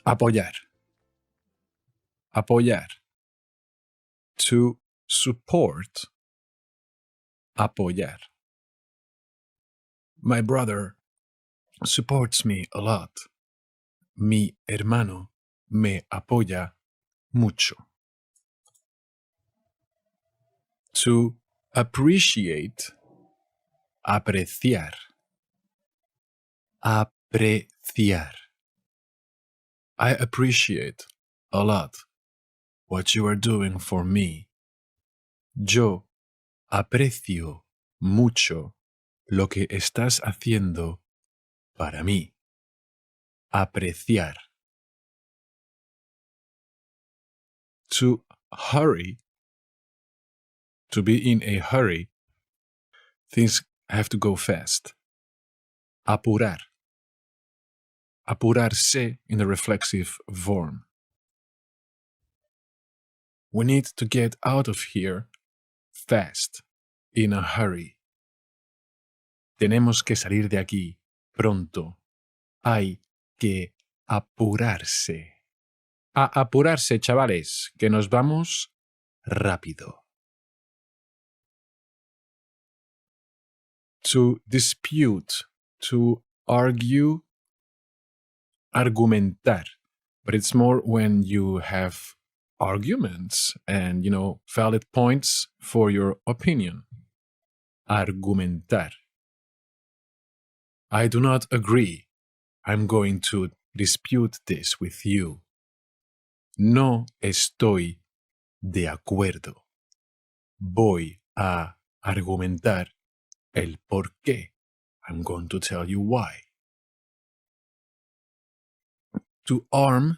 Apoyar. Apoyar. To support. Apoyar. My brother supports me a lot. Mi hermano me apoya mucho. To appreciate. Apreciar. Apreciar. I appreciate a lot what you are doing for me. Yo aprecio mucho lo que estás haciendo para mí. Apreciar. To hurry. To be in a hurry. Things have to go fast. Apurar. Apurarse in the reflexive form. We need to get out of here fast, in a hurry. Tenemos que salir de aquí pronto. Hay que apurarse. A apurarse, chavales, que nos vamos rápido. To dispute, to argue, argumentar. But it's more when you have arguments and, valid points for your opinion. Argumentar. I do not agree. I'm going to dispute this with you. No estoy de acuerdo. Voy a argumentar el por qué. I'm going to tell you why. To arm,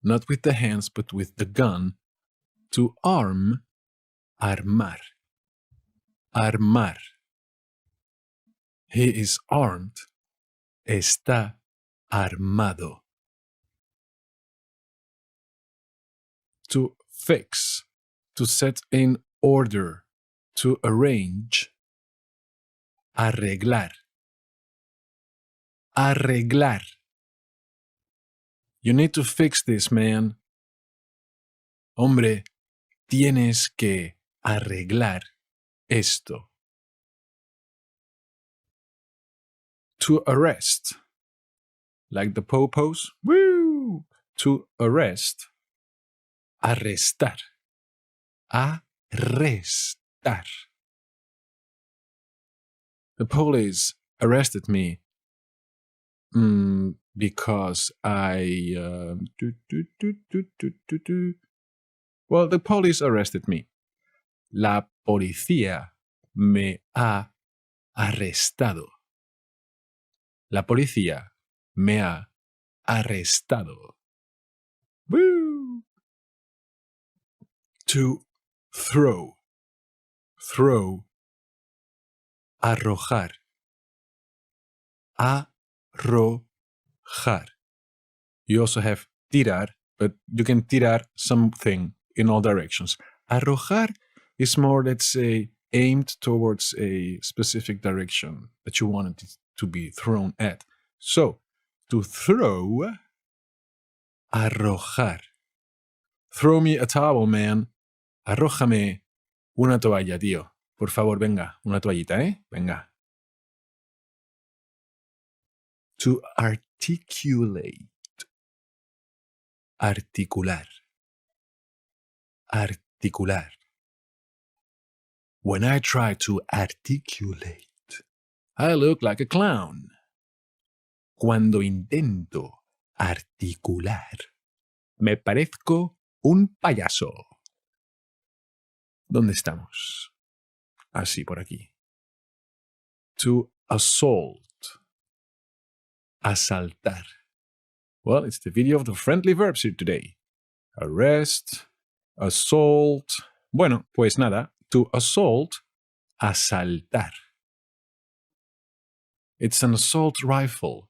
not with the hands but with the gun. To arm, armar. Armar. He is armed. Está armado. To fix, to set in order, to arrange. Arreglar. Arreglar. You need to fix this, man. Hombre, tienes que arreglar esto. To arrest. Like the po-pos. Woo! To arrest. Arrestar. Arrestar. The police arrested me because I... Well, the police arrested me. La policía me ha arrestado. La policía me ha arrestado. Woo! To throw. Throw. Arrojar. Arrojar. You also have tirar, but you can tirar something in all directions. Arrojar is more, let's say, aimed towards a specific direction that you want it to be thrown at. So, to throw, arrojar. Throw me a towel, man. Arrójame una toalla, tío. Por favor, venga, una toallita, ¿eh? Venga. To articulate. Articular. Articular. When I try to articulate, I look like a clown. Cuando intento articular, me parezco un payaso. ¿Dónde estamos? Así, por aquí. To assault. Asaltar. Well, it's the video of the friendly verbs here today. Arrest, assault. Bueno, pues nada. To assault, asaltar. It's an assault rifle.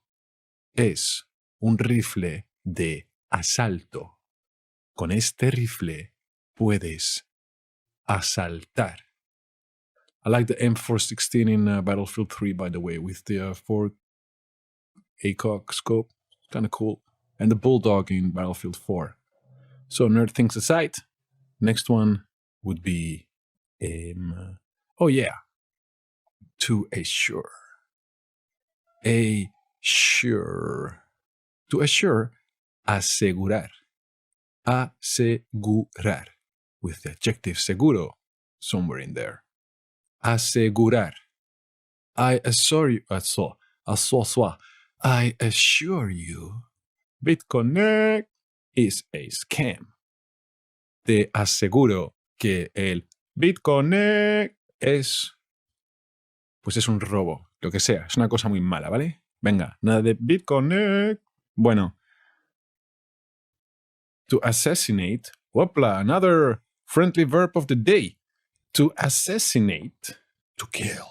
Es un rifle de asalto. Con este rifle puedes asaltar. I like the M416 in Battlefield 3, by the way, with the 4 ACOG scope. Kind of cool. and the bulldog in Battlefield 4. So nerd things aside, next one would be, to assure. Assure. To assure, asegurar. Asegurar. With the adjective seguro somewhere in there. Asegurar. I assure you, I assure you, BitConnect is a scam. Te aseguro que el BitConnect es un robo, lo que sea, es una cosa muy mala, ¿vale? Venga, nada de BitConnect. Bueno, to assassinate, whoopla, another friendly verb of the day. To assassinate, to kill.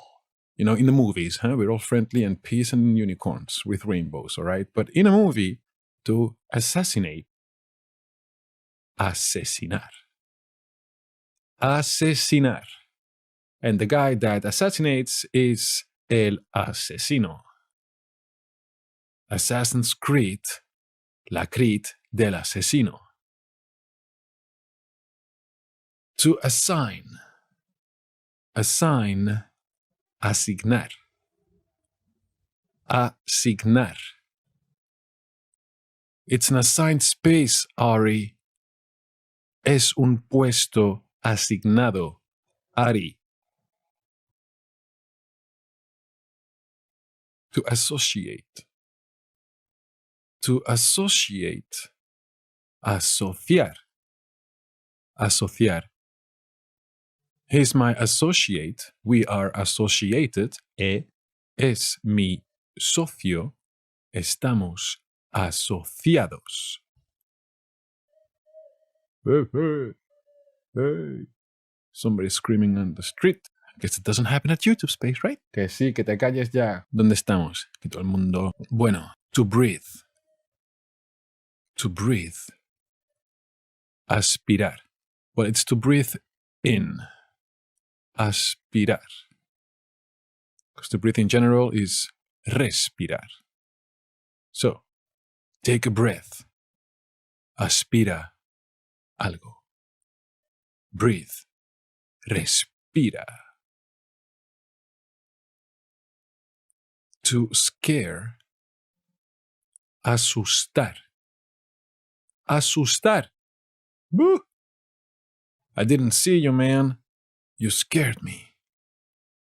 You know, in the movies, we're all friendly and peace and unicorns with rainbows, all right? But in a movie, to assassinate, asesinar. Asesinar. And the guy that assassinates is el asesino. Assassin's Creed, la Creed del asesino. To assign. Assign, asignar. Asignar. It's an assigned space, Ari. Es un puesto asignado, Ari. To associate. To associate. Asociar. Asociar. He's my associate. We are associated. Es mi socio. Estamos asociados. Hey. Somebody screaming on the street. Guess it doesn't happen at YouTube Space, right? Que sí, que te calles ya. ¿Dónde estamos? Que todo el mundo... Bueno, to breathe. To breathe. Aspirar. Well, it's to breathe in. Aspirar. Because to breathe in general is respirar. So, take a breath. Aspira algo. Breathe. Respira. To scare. Asustar. Asustar. Boo! I didn't see you, man. You scared me.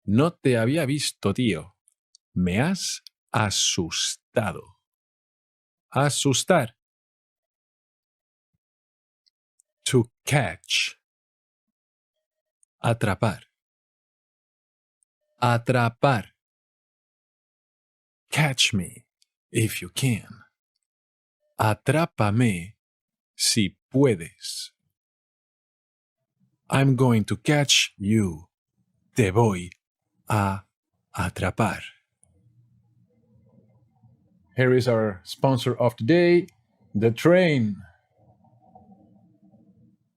No te había visto, tío. Me has asustado. Asustar. To catch. Atrapar. Atrapar. Catch me if you can. Atrápame si puedes. I'm going to catch you. Te voy a atrapar. Here is our sponsor of today, the train.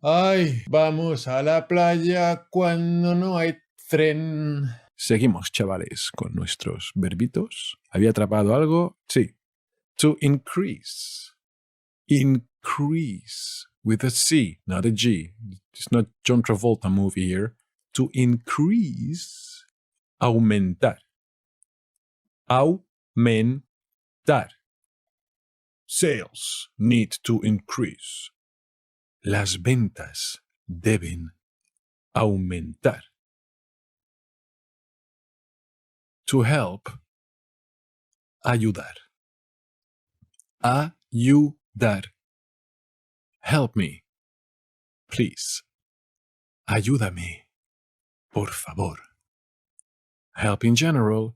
Ay, vamos a la playa cuando no hay tren. Seguimos, chavales, con nuestros verbitos. ¿Había atrapado algo? Sí. To increase. Increase. With a C, not a G. It's not John Travolta movie here. To increase. Aumentar. Aumentar. Sales need to increase. Las ventas deben aumentar. To help. Ayudar. Ayudar. Help me. Please. Ayúdame. Por favor. Help in general.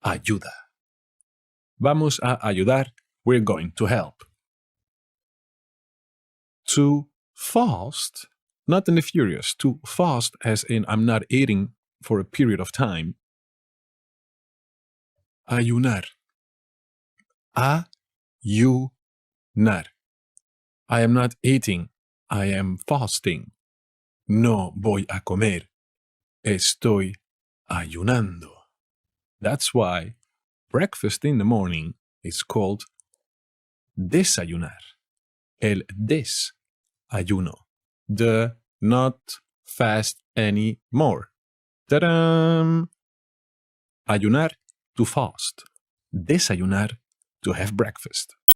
Ayuda. Vamos a ayudar. We're going to help. To fast. Not in the furious. To fast as in I'm not eating for a period of time. Ayunar. Ayunar. I am not eating. I am fasting. No voy a comer. Estoy ayunando. That's why breakfast in the morning is called desayunar. El ayuno. The not fast anymore. ¡Tarán! Ayunar, to fast. Desayunar, to have breakfast.